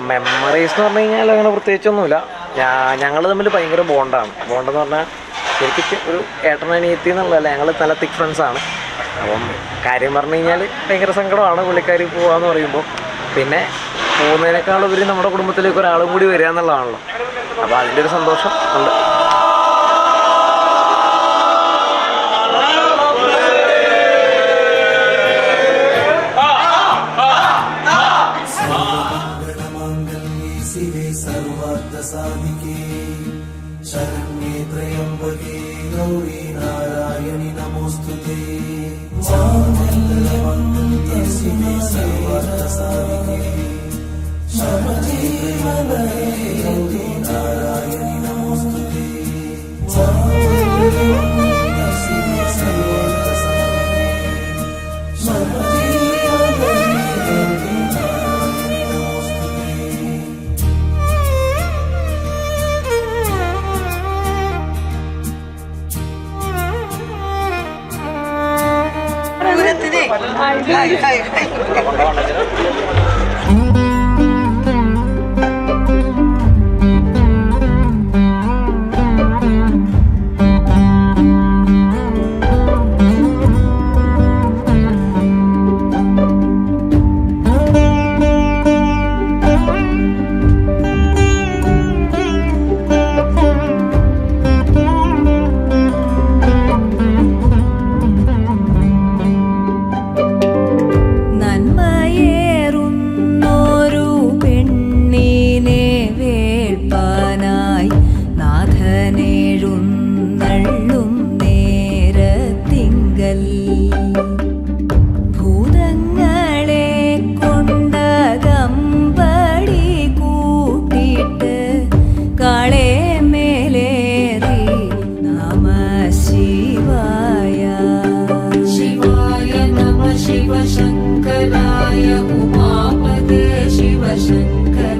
Memories എന്ന് പറഞ്ഞു കഴിഞ്ഞാൽ അങ്ങനെ പ്രത്യേകിച്ചൊന്നുമില്ല. ഞങ്ങൾ തമ്മിൽ ഭയങ്കര ബോണ്ടെന്ന് പറഞ്ഞാൽ ശരിക്കും ഒരു ഏട്ടനനിയത്തി എന്നുള്ളതല്ല, ഞങ്ങൾ നല്ല തിക് ഫ്രണ്ട്സാണ്. അപ്പം കാര്യം പറഞ്ഞു കഴിഞ്ഞാൽ ഭയങ്കര സങ്കടമാണ് പുള്ളിക്കാരി പോകാമെന്ന് പറയുമ്പോൾ. പിന്നെ പോകുന്നതിനേക്കാളുപരി നമ്മുടെ കുടുംബത്തിലേക്ക് ഒരാളും കൂടി വരിക എന്നുള്ളതാണല്ലോ. അപ്പോൾ അതിൻ്റെ ഒരു സന്തോഷം ഉണ്ട്. ശരണ്യേ ത്രയംബകേ ഗൗരീ നാരായണി നമോസ്തുതേ. ശിവേ സർവാർത്ഥസാധികേ ശരണ്യേ ഗൗരീ നാരായണി നമോസ്തുതേ. ശിവേ സർവാർത്ഥസാധികേ ശരണ്യേ ഗൗരീ നാരായണി നമോസ്തുതേ. शिव शङ्कराय उमापते शिव शङ्कर